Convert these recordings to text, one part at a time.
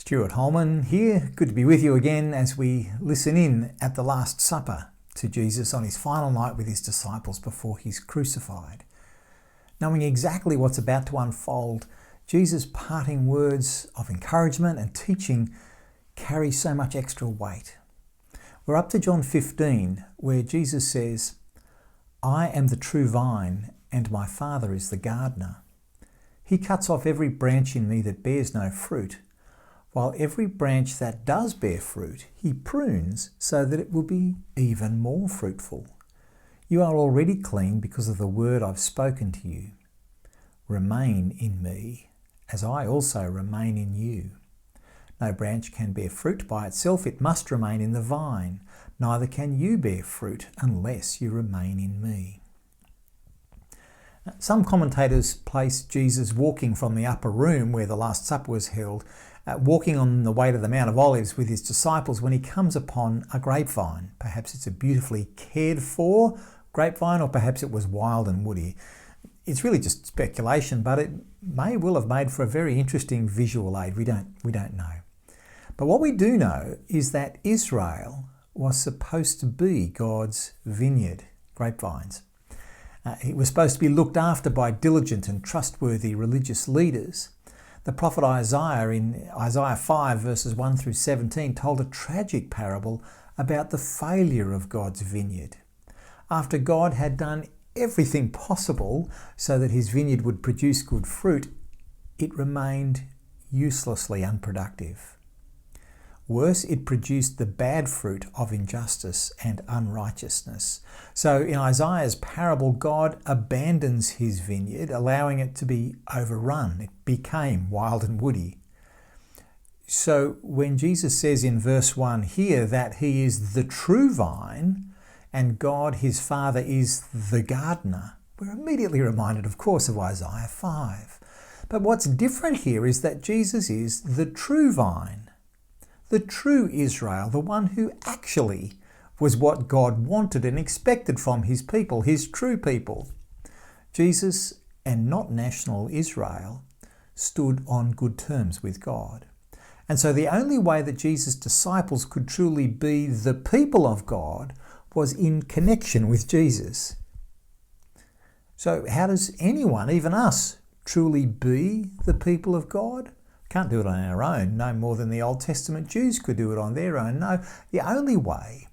Stuart Holman here. Good to be with you again as we listen in at the Last Supper to Jesus on his final night with his disciples before he's crucified. Knowing exactly what's about to unfold, Jesus' parting words of encouragement and teaching carry so much extra weight. We're up to John 15, where Jesus says, "I am the true vine, and my Father is the gardener. He cuts off every branch in me that bears no fruit, while every branch that does bear fruit, he prunes so that it will be even more fruitful. You are already clean because of the word I've spoken to you. Remain in me, as I also remain in you. No branch can bear fruit by itself, it must remain in the vine. Neither can you bear fruit unless you remain in me." Some commentators place Jesus walking from the upper room where the Last Supper was held, walking on the way to the Mount of Olives with his disciples when he comes upon a grapevine. Perhaps it's a beautifully cared for grapevine, or perhaps it was wild and woody. It's really just speculation, but it may well have made for a very interesting visual aid. We don't know. But what we do know is that Israel was supposed to be God's vineyard, grapevines. It was supposed to be looked after by diligent and trustworthy religious leaders. The prophet Isaiah in Isaiah 5 verses 1 through 17 told a tragic parable about the failure of God's vineyard. After God had done everything possible so that his vineyard would produce good fruit, it remained uselessly unproductive. Worse, it produced the bad fruit of injustice and unrighteousness. So in Isaiah's parable, God abandons his vineyard, allowing it to be overrun. It became wild and woody. So when Jesus says in verse 1 here that he is the true vine and God, his Father, is the gardener, we're immediately reminded, of course, of Isaiah 5. But what's different here is that Jesus is the true vine. The true Israel, the one who actually was what God wanted and expected from his people, his true people. Jesus, and not national Israel, stood on good terms with God. And so the only way that Jesus' disciples could truly be the people of God was in connection with Jesus. So how does anyone, even us, truly be the people of God? Can't do it on our own, no more than the Old Testament Jews could do it on their own. No, the only way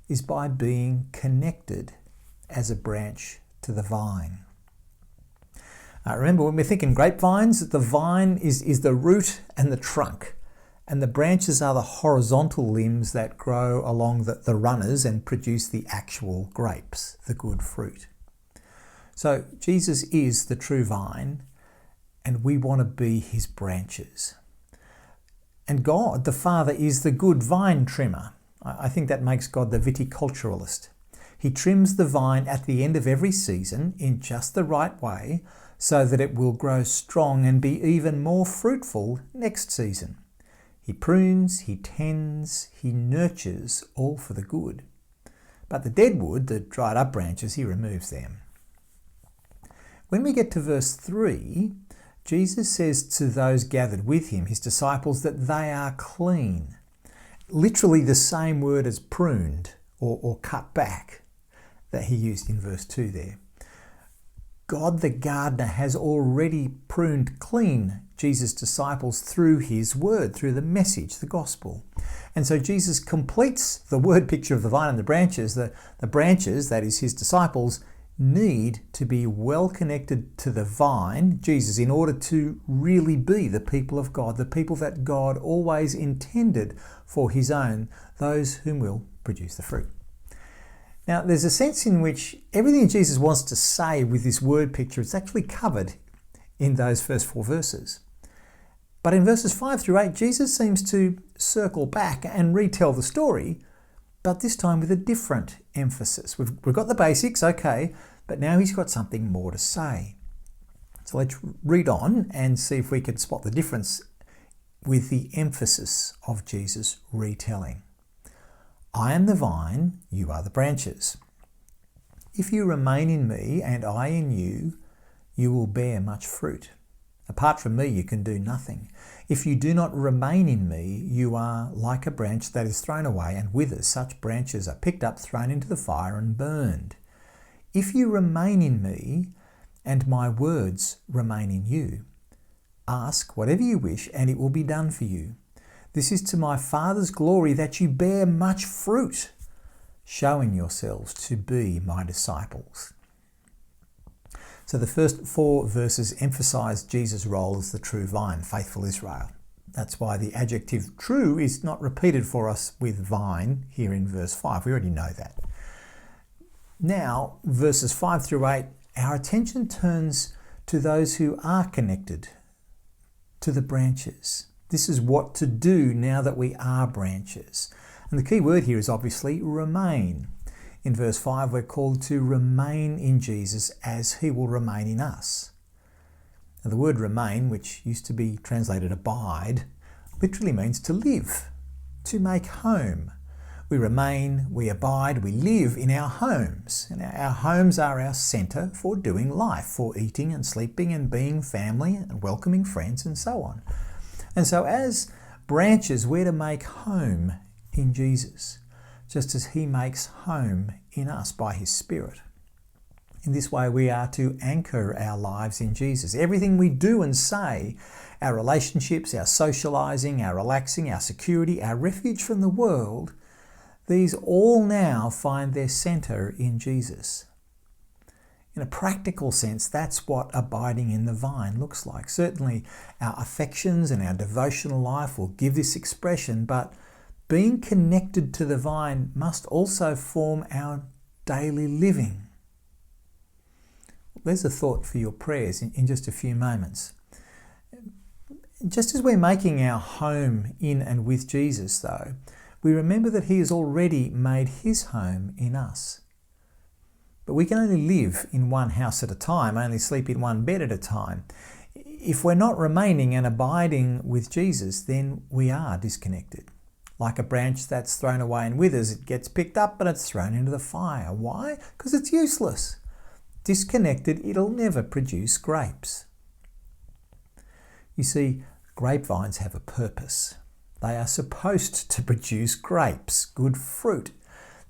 is by being connected as a branch to the vine. Remember, when we're thinking grapevines, the vine is the root and the trunk, and the branches are the horizontal limbs that grow along the runners and produce the actual grapes, the good fruit. So Jesus is the true vine, and we want to be his branches. And God, the Father, is the good vine trimmer. I think that makes God the viticulturalist. He trims the vine at the end of every season in just the right way so that it will grow strong and be even more fruitful next season. He prunes, he tends, he nurtures, all for the good. But the dead wood, the dried up branches, he removes them. When we get to verse 3, Jesus says to those gathered with him, his disciples, that they are clean. Literally the same word as pruned or cut back that he used in verse 2 there. God the gardener has already pruned clean Jesus' disciples through his word, through the message, the gospel. And so Jesus completes the word picture of the vine and the branches. The branches, that is his disciples, need to be well connected to the vine, Jesus, in order to really be the people of God, the people that God always intended for his own, those whom will produce the fruit. Now, there's a sense in which everything Jesus wants to say with this word picture is actually covered in those first 4 verses. But in verses 5 through 8, Jesus seems to circle back and retell the story, but this time with a different emphasis. We've got the basics, okay, but now he's got something more to say. So let's read on and see if we can spot the difference with the emphasis of Jesus' retelling. I am the vine, you are the branches. If you remain in me and I in you, you will bear much fruit. Apart from me, you can do nothing. If you do not remain in me, you are like a branch that is thrown away and withers. Such branches are picked up, thrown into the fire and burned. If you remain in me, and my words remain in you, ask whatever you wish, and it will be done for you. This is to my Father's glory, that you bear much fruit, showing yourselves to be my disciples. So the first 4 verses emphasize Jesus' role as the true vine, faithful Israel. That's why the adjective true is not repeated for us with vine here in verse 5. We already know that. Now, verses 5 through 8, our attention turns to those who are connected, to the branches. This is what to do now that we are branches. And the key word here is obviously remain. In verse 5, we're called to remain in Jesus as he will remain in us. Now, the word remain, which used to be translated abide, literally means to live, to make home. We remain, we abide, we live in our homes. And our homes are our centre for doing life, for eating and sleeping and being family and welcoming friends and so on. And so as branches, we're to make home in Jesus, just as he makes home in us by his Spirit. In this way, we are to anchor our lives in Jesus. Everything we do and say, our relationships, our socialising, our relaxing, our security, our refuge from the world, these all now find their centre in Jesus. In a practical sense, that's what abiding in the vine looks like. Certainly, our affections and our devotional life will give this expression, but being connected to the vine must also form our daily living. There's a thought for your prayers in just a few moments. Just as we're making our home in and with Jesus, though, we remember that he has already made his home in us. But we can only live in one house at a time, only sleep in one bed at a time. If we're not remaining and abiding with Jesus, then we are disconnected. Like a branch that's thrown away and withers, it gets picked up and it's thrown into the fire. Why? Because it's useless. Disconnected, it'll never produce grapes. You see, grapevines have a purpose. They are supposed to produce grapes, good fruit.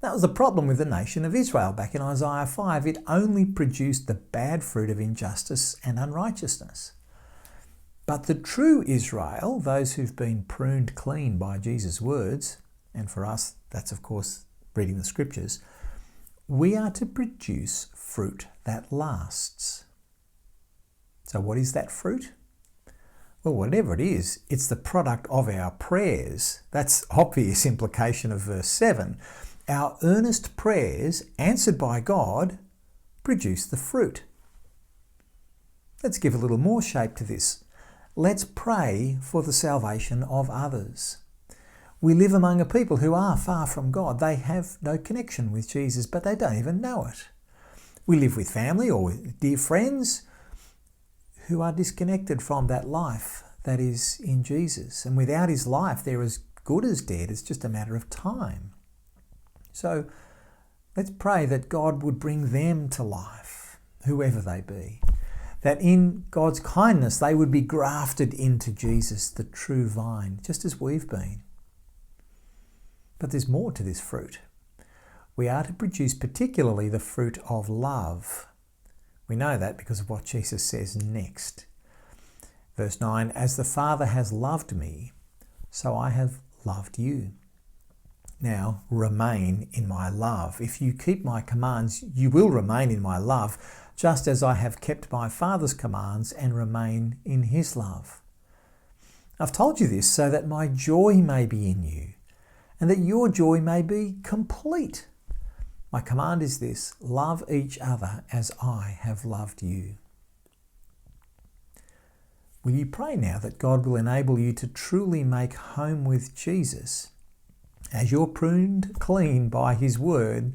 That was the problem with the nation of Israel back in Isaiah 5. It only produced the bad fruit of injustice and unrighteousness. But the true Israel, those who've been pruned clean by Jesus' words, and for us, that's of course reading the scriptures, we are to produce fruit that lasts. So what is that fruit? Well, whatever it is, it's the product of our prayers. That's obvious implication of verse 7. Our earnest prayers, answered by God, produce the fruit. Let's give a little more shape to this. Let's pray for the salvation of others. We live among a people who are far from God. They have no connection with Jesus, but they don't even know it. We live with family or with dear friends who are disconnected from that life that is in Jesus. And without his life, they're as good as dead. It's just a matter of time. So let's pray that God would bring them to life, whoever they be. That in God's kindness, they would be grafted into Jesus, the true vine, just as we've been. But there's more to this fruit. We are to produce particularly the fruit of love. We know that because of what Jesus says next. Verse 9, as the Father has loved me, so I have loved you. Now remain in my love. If you keep my commands, you will remain in my love, just as I have kept my Father's commands and remain in his love. I've told you this so that my joy may be in you, and that your joy may be complete. My command is this: love each other as I have loved you. Will you pray now that God will enable you to truly make home with Jesus as you're pruned clean by his word,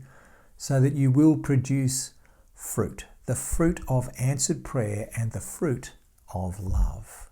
so that you will produce fruit, the fruit of answered prayer and the fruit of love?